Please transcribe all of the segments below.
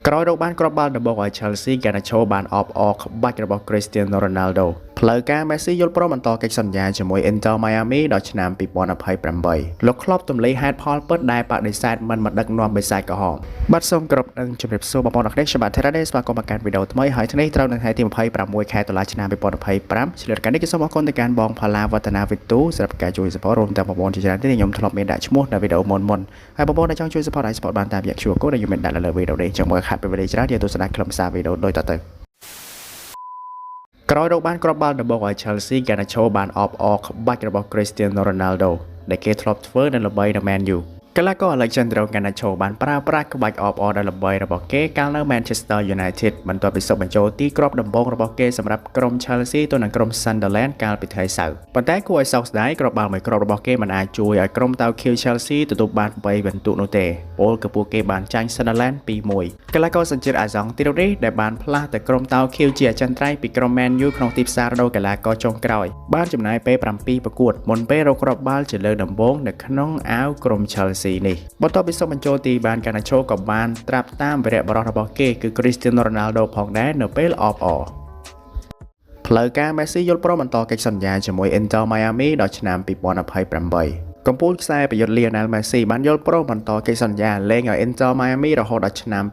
ក្រោយរកបានគ្រាប់បាល់ដំបូងឲ្យ Chelsea គេបានឈរបានអបអរក្បាច់របស់ Cristiano Ronaldo ផ្លូវការ Messi យល់ព្រមបន្តកិច្ចសន្យាជាមួយ Inter Miami ដល់ឆ្នាំ2028លោក Klopp ទម្លាយហេតុផលពិតដែលបដិសេធមិនដឹកនាំបិសាចក្រហមបាទសូមគោរពនឹងជម្រាបសួរបងប្អូនអ្នកខ្ញុំបាទ Terade ស្វាគមន៍មកកាន់វីដេអូថ្មីហើយថ្ងៃនេះត្រូវនៅថ្ងៃទី26ខែតុលាឆ្នាំ2025ឆ្លៀតកាលនេះក៏សូមអរគុណទៅកាន់បងផាឡាវឌ្ឍនាវិទូសម្រាប់ការជួយ support រួមទាំងបងប្អូនជាច្រើនទៀតខ្ញុំធ្លាប់មានដាក់ឈ្មោះនៅវីដេអូមុនហើយបងប្អូនដែលចង់ជួយ support អាច support បានតាមរយៈ QR code ដែលខ្ញុំមានដាក់នៅលើវីដេអូនេះចឹងមកខាត់ពេលវេលាច្រើនយកទស្សនាខ្លឹមសារវីដេអូដូចតទៅក្រោយរកបានគ្រាប់បាល់ដំបូងឲ្យ Chelsea គេបានឈរបានអបអរក្បាច់របស់ Cristiano Ronaldo ដែលគេធ្លាប់ធ្វើនៅល្បីនៅ Man U កីឡាករ Alexandro Garnacho បានប្រើប្រាស់ក្បាច់អបអរដ៏ល្បីរបស់គេកាលនៅ Manchester United បន្ទាប់ពីសុបបញ្ចូលទីគ្រាប់ដំបូងរបស់គេសម្រាប់ក្រុម Chelsea ទៅនឹងក្រុម Sunderland កាលពីថ្ងៃសៅរ៍ប៉ុន្តែគួរឲ្យសោកស្ដាយគ្រាប់បាល់មួយគ្រាប់របស់គេមិនអាចជួយឲ្យក្រុមតៅខៀវ Chelsea ទទួលបាន8ពិន្ទុនោះទេពលគឺពួកគេបានចាញ់ Sunderland 2-1 កីឡាករសញ្ជាតិអាសង់ទីនេះដែលបានផ្លាស់ទៅក្រុមតៅខៀវជាអចិន្ត្រៃយ៍ពីក្រុម Man U ក្នុងទីផ្សាររដូវកីឡាករចុងក្រោយបានចំណាយពេល7ប្រកួតមុនពេលរកគ្រាប់បាល់ជាលើកដំបូងនៅក្នុងអាវក្រុម Chelsea នេះបន្ទាប់ពីសុបបញ្ចូលទីបានGarnachoក៏បានត្រាប់តាមវីរៈបរិះរបស់គេគឺ Cristiano Ronaldo ផងដែរនៅពេលអបអរផ្លូវការ Messi យល់ព្រមបន្តកិច្ចសន្យាជាមួយ Inter Miami ដល់ឆ្នាំ2028កំពូលខ្សែប្រយុទ្ធ Lionel Messi បានយល់ព្រមបន្តកិច្ចសន្យាលេងឲ្យ Inter Miami រហូតដល់ឆ្នាំ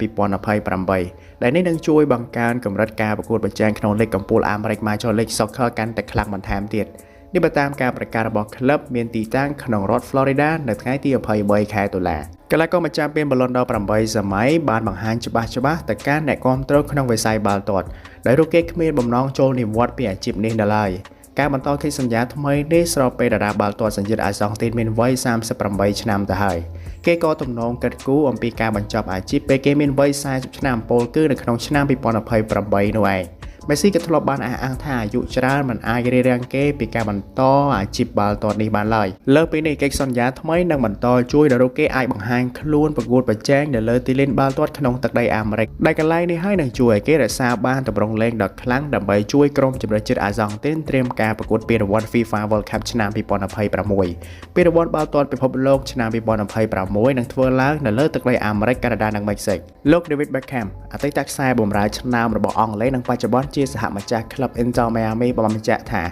2028ដែលនេះនឹងជួយបង្កើនកម្រិតការប្រកួតប្រជែងក្នុងលីកកំពូលអាមេរិក Major League Soccer កាន់តែខ្លាំងបន្ថែមទៀតនេះបើតាមការប្រកាសរបស់ក្លឹបមានទីតាំងក្នុងរដ្ឋ Florida នៅថ្ងៃទី23ខែតុលាកីឡាករម្ចាស់ពានបាល់ឡុនដ'8សម័យបានបង្ហាញច្បាស់ទៅកាន់អ្នកគាំទ្រក្នុងវិស័យបាល់ទាត់ដោយរូបគេគ្មានបំណងចូលនិវត្តន៍ពីអាជីពនេះនៅឡើយការបន្តកិច្ចសន្យាថ្មីនេះស្របពេលតារាបាល់ទាត់សញ្ជាតិអាសង់ទីនមានវ័យ38ឆ្នាំទៅហើយគេក៏ទំនងគិតគូរអំពីការបញ្ចប់អាជីពពេលគេមានវ័យ40ឆ្នាំពលគឺនៅក្នុងឆ្នាំ2028នោះឯងMessi ក៏ធ្លាប់បានអះអាងថាអាយុច្រើនមិនអាចរារាំងគេពីការបន្តអាជីពបាល់ទាត់នេះបានឡើយលើពីនេះកិច្ចសន្យាថ្មីនឹងបន្តជួយដល់រូបគេអាចបង្ហាញខ្លួនប្រកួតប្រជែងនៅលើទីលានបាល់ទាត់ក្នុងទឹកដីអាមេរិកដែលកន្លែងនេះហើយនឹងជួយឲ្យគេរក្សាបានទម្រង់លេងដ៏ខ្លាំងដើម្បីជួយក្រុមជម្រើសជាតិអាសង់ទីនត្រៀមការប្រកួតពានរង្វាន់ FIFA World Cup ឆ្នាំ2026ពានរង្វាន់បាល់ទាត់ពិភពលោកឆ្នាំ2026នឹងធ្វើឡើងនៅលើទឹកដីអាមេរិកកាណាដានិងមិចស៊ិកលោក David Beckham អតីតខ្សែបម្រើឆ្នើមរបស់អង់គ្លេសនិងបច្ចុប្បន្នជាសហម្ចាស់ក្លឹប Inter Miami បានបញ្ជាក់ថា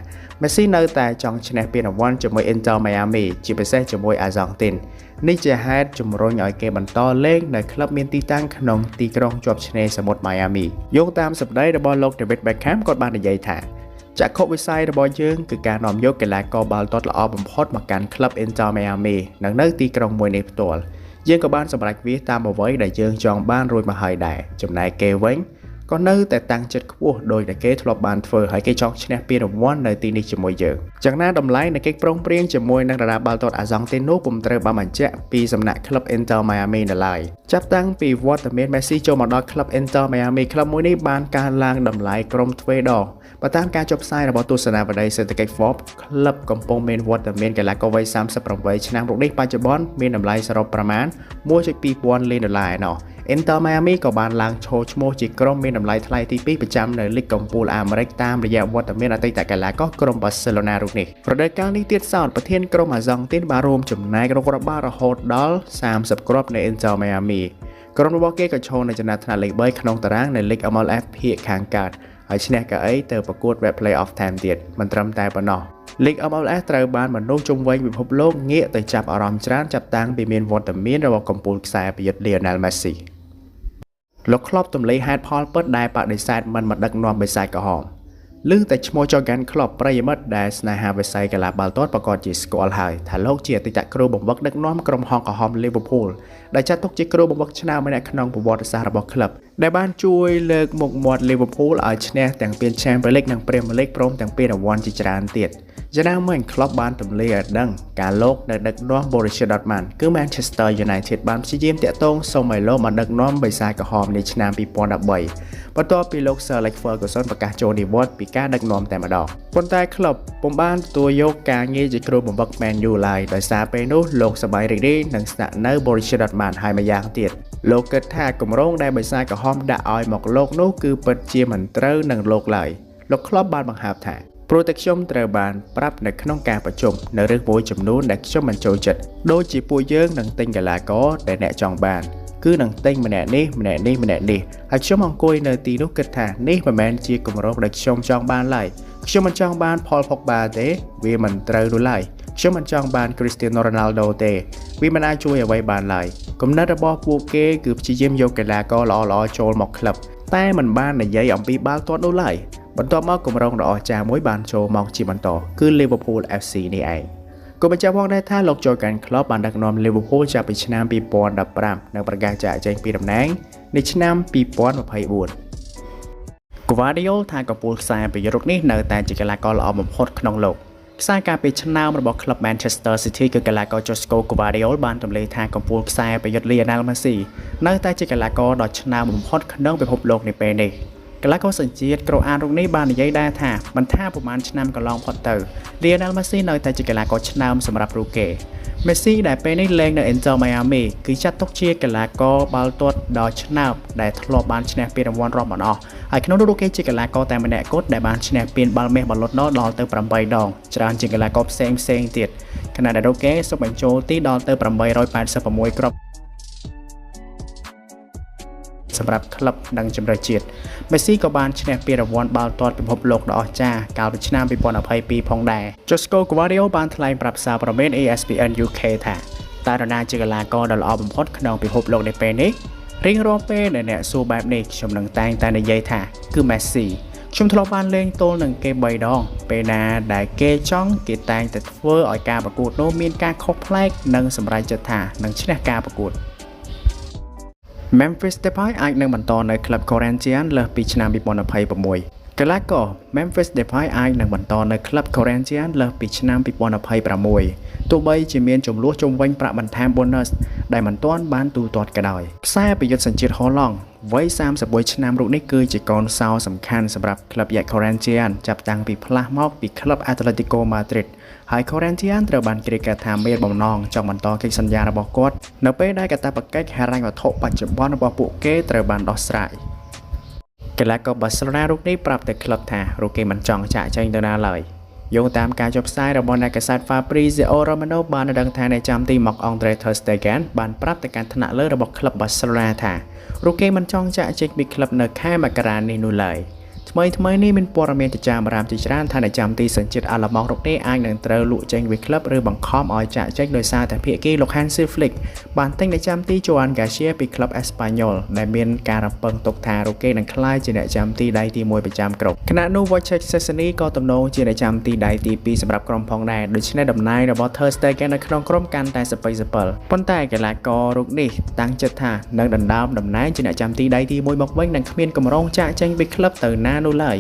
Messi នៅតែចង់ឈ្នះពានរង្វាន់ជាមួយ Inter Miami ជាពិសេសជាមួយអាសង់ទីននេះជាហេតុជំរុញឲ្យគេបន្តលេងនៅក្លឹបមានទីតាំងក្នុងទីក្រុងជាប់ឆ្នេរសមុទ្រ Miami យោងតាមសម្ដីរបស់លោក David Beckham គាត់បាននិយាយថាចក្ខុវិស័យរបស់យើងគឺការនាំយកកីឡាករបាល់ទាត់ល្អបំផុតមកកាន់ក្លឹប Inter Miami នៅទីក្រុងមួយនេះផ្ទាល់យើងក៏បានសម្រេចវាតាមអ្វីដែលយើងចង់បានរួចមកហើយដែរចំណែកគេវិញក៏នៅតែតាំងចិត្តខ្ពស់ដោយតែគេធ្លាប់បានធ្វើហើយគេចង់ឈ្នះពានរង្វាន់នៅទីនេះជាមួយយើងយ៉ាងណាតម្លៃនៃកិច្ចប្រឹងប្រែងជាមួយនឹងតារាបាល់ទាត់អាសង់ទីននោះពុំត្រូវបានបញ្ជាក់ពីសំណាក់ក្លឹប Inter Miami នៅឡើយចាប់តាំងពីវត្តមាន Messi ចូលមកដល់ក្លឹប Inter Miami ក្លឹបមួយនេះបានកើនឡើងតម្លៃក្រុមទ្វេដងបើតាមការចុះផ្សាយរបស់ទស្សនាវដ្តីសេដ្ឋកិច្ច Forbes ក្លឹបកំពុងមានវត្តមានកីឡាករវ័យ38ឆ្នាំរូបនេះបច្ចុប្បន្នមានតម្លៃសរុបប្រមាណ $1.2 លានឯណោះInter Miami ក៏បានឡើងឈរឈ្មោះជាក្រុមមានតម្លៃថ្លៃទី2ប្រចាំនៅលីកកំពូលអាមេរិកតាមរយៈវត្តមានអតីតកីឡាករក្រុម Barcelona រូបនេះរដូវកាលនេះទៀតសោតប្រធានក្រុមអាសង់ទីនបានរួមចំណែករកគ្រាប់បាល់រហូតដល់30គ្រាប់នៅ Inter Miami ក្រុមរបស់គេក៏ឈរនៅចំណាត់ថ្នាក់លេខ3ក្នុងតារាងនៃលីក MLS ភាគខាងកើតហើយឈ្នះកៅអីទៅប្រកួត Web Playoff Time ទៀតមិនត្រឹមតែប៉ុណ្ណោះលីក MLS ត្រូវបានមនុស្សជុំវិញពិភពលោកងាកទៅចាប់អារម្មណ៍ច្រើនចាប់តាំងពីមានវត្តមានរបស់កំពូលខ្សែប្រយុទ្ធ Lionel Messiលោក Klopp ទម្លាយហេតុផលពិតដែលបដិសេធមិនដឹកនាំបិសាចក្រហមឮតែឈ្មោះ Jurgen Klopp ប្រិយមិត្តដែលស្នេហាវិស័យកីឡាបាល់ទាត់ប្រកាសជាស្គាល់ហើយថាលោកជាអតីតគ្រូបង្វឹកដឹកនាំក្រុមហង្សក្រហម Liverpool ដែលចាត់ទុកជាគ្រូបង្វឹកឆ្នើមម្នាក់ក្នុងប្រវត្តិសាស្ត្ររបស់ក្លឹបដែលបានជួយលើកមុខមាត់ Liverpool ឲ្យឈ្នះទាំងពាន Champions League និង Premier League ព្រមទាំងពានរង្វាន់ជាច្រើនទៀតយ៉ាងណាមិញ Klopp បានទម្លាយឲ្យដឹងការលោកនៅដឹកនាំ Borussia Dortmund គឺ Manchester United បានព្យាយាមតាក់ទងសុំឲ្យលោកមកដឹកនាំបិសាចក្រហមនាឆ្នាំ2013បន្ទាប់ពីលោក Sir Alex Ferguson ប្រកាសចូលនិវត្តន៍ពីការដឹកនាំតែម្ដងប៉ុន្តែ Klopp ពុំបានទទួលយកការងារជាគ្រូបង្វឹក Man U ឡើយដោយសារពេលនោះលោកសប្បាយរីករាយនឹងស្នាក់នៅ Borussia Dortmund ហើយម្យ៉ាងទៀតលោកគិតថាគម្រោងដែលបិសាចក្រហមដាក់ឲ្យមកលោកនោះគឺពិតជាមិនត្រូវនឹងលោកឡើយលោក Klopp បានបង្ហាប់ថាព្រោះតែខ្ញុំត្រូវបានប្រាប់នៅក្នុងការប្រជុំនៅរឿងមួយចំនួនដែលខ្ញុំមិនចូលចិត្តដូចជាពួកយើងនឹងទិញកីឡាករដែលអ្នកចង់បានគឺ គឺនឹងទិញម្នាក់នេះហើយខ្ញុំអង្គុយនៅទីនោះគិតថានេះមិនមែនជាគម្រោងដែលខ្ញុំចង់បានឡើយខ្ញុំមិនចង់បាន Paul Pogba ទេវាមិនត្រូវនោះឡើយខ្ញុំមិនចង់បាន Cristiano Ronaldo ទេវាមិនអាចជួយអ្វីបានឡើយគំនិតរបស់ពួកគេគឺព្យាយាមយកកីឡាករល្អៗចូលមកក្លឹបតែមិនបាននិយាយអំពីបាល់ទាត់នោះឡើយបន្ទាប់មកគម្រោងដ៏អស្ចារ្យមួយបានចូលមកជាបន្តគឺ Liverpool FC នេះឯងក៏បញ្ជាក់ផងដែរថាលោក Jurgen Klopp បានដឹកនាំ Liverpool ចាប់ពីឆ្នាំ2015និងប្រកាសចាកចេញពីតំណែងនៅឆ្នាំ2024 Guardiola ថាកំពូលខ្សែប្រយុទ្ធនេះនៅតែជាកីឡាករល្អបំផុតក្នុងលោកខ្សែការពារឆ្នើមរបស់ក្លឹប Manchester City គឺកីឡាករ Josko Gvardiol បានទម្លាយថាកំពូលខ្សែប្រយុទ្ធ Lionel Messi នៅតែជាកីឡាករដ៏ឆ្នើមបំផុតក្នុងពិភពលោកនាពេលនេះកីឡាករសញ្ជាតិក្រូអាតរូបនេះបាននិយាយដែរថាមិនថាប្រមាណឆ្នាំកន្លងផុតទៅ Lionel Messi នៅតែជាកីឡាករឆ្នើមសម្រាប់រូគេ Messi ដែលពេលនេះលេងនៅ Inter Miami គឺចាត់ទុកជាកីឡាករបាល់ទាត់ដ៏ឆ្នើមដែលធ្លាប់បានឈ្នះពានរង្វាន់រាប់មិនអស់ហើយក្នុងនោះរូគេជាកីឡាករតែម្នាក់គត់ដែលបានឈ្នះពានបាល់មាសបាល់លុតដល់ទៅ8ដងច្រើនជាងកីឡាករផ្សេងទៀតខណៈដែលរូគេសុបបញ្ចូលទីដល់ទៅ886គ្រាប់សម្រាប់ក្លឹបនិងជម្រើសជាតិ Messi ក៏បានឈ្នះពានរង្វាន់បាល់ទាត់ពិភពលោកដ៏អស្ចារ្យកាលពីឆ្នាំ2022ផងដែរ Josko Gvardiol បានថ្លែងប្រាប់សារព័ត៌មាន ESPN UK ថាតើនរណាជាកីឡាករដ៏ល្អបំផុតក្នុងពិភពលោកនាពេលនេះរៀងរាល់ពេលដែលអ្នកសួរបែបនេះខ្ញុំនឹងតែងតែនិយាយថាគឺ Messi ខ្ញុំធ្លាប់បានលេងទល់នឹងគេ3ដងពេលណាដែលគេចង់គេតែងតែធ្វើឲ្យការប្រកួតនោះមានការខុសប្លែកនិងសម្រេចចិត្តថានឹងឈ្នះការប្រកួតMemphis Depay អាចនឹងបន្តនៅក្លឹប Corinthians លើសពីឆ្នាំ2026កីឡាករ Memphis Depay អាចនឹងបន្តនៅក្លឹប Corinthians លើសពីឆ្នាំ2026ទោះបីជាមានចំនួនជុំវិញប្រាក់បន្ថែម bonus ដែលមិនទាន់បានទូទាត់ក៏ដោយខ្សែប្រយុទ្ធសញ្ជាតិហូឡង់វ័យ31ឆ្នាំរូបនេះគឺជាកូនសោសំខាន់សម្រាប់ក្លឹប Corinthians ចាប់តាំងពីផ្លាស់មកពីក្លឹប Atletico Madrid ហើយ Corinthians ត្រូវបានគេរាយការណ៍ថាមានបំណងចង់បន្តកិច្ចសន្យារបស់គាត់នៅពេលដែលកាតព្វកិច្ចហិរញ្ញវត្ថុបច្ចុប្បន្នរបស់ពួកគេត្រូវបានដោះស្រាយកីឡាករ Barcelona រូបនេះប្រាប់ទៅក្លឹបថារូគេមិនចង់ចាក់ចែងទៅណាឡើយយោងតាមការចុះផ្សាយរបស់អ្នកកាសែត Fabrizio Romano បានដឹងថាអ្នកចាំទីមក Andre ter Stegen បានប្រាប់ទៅកាន់ថ្នាក់លើរបស់ក្លឹប Barcelona ថារូគេមិនចង់ចាក់ចេញពីក្លឹបនៅខែមករានេះនោះឡើយថ្មីនេះមានព័ត៌មានចចាមអារ៉ាមជាច្រើនថាអ្នកចាំទីសញ្ជាតិអាល្លឺម៉ង់រូបនេះអាចនឹងត្រូវលក់ចេញពីក្លឹបឬបង្ខំឲ្យចាក់ចេញដោយសារតែភាគីលោក Hansi Flick បានទិញអ្នកចាំទី Joan Garcia ពីក្លឹប Espanyol ដែលមានការរំពឹងទុកថារូគេនឹងក្លាយជាអ្នកចាំទីដៃទី1ប្រចាំក្រុមខណៈនោះ Wojciech Szczesny ក៏ទំនងជាអ្នកចាំទីដៃទី2សម្រាប់ក្រុមផងដែរដូច្នេះតំណែងរបស់ ter Stegen នៅក្នុងក្រុមកាន់តែសពិសពិលប៉ុន្តែកីឡាកររូបនេះតាំងចិត្តថានឹងដណ្ដើមតំណែងជាអ្នកចាំទីដៃទី1មកវិញនឹងគ្មានកម្រងចាក់ចេញពីក្លឹបទៅណានោះឡើយ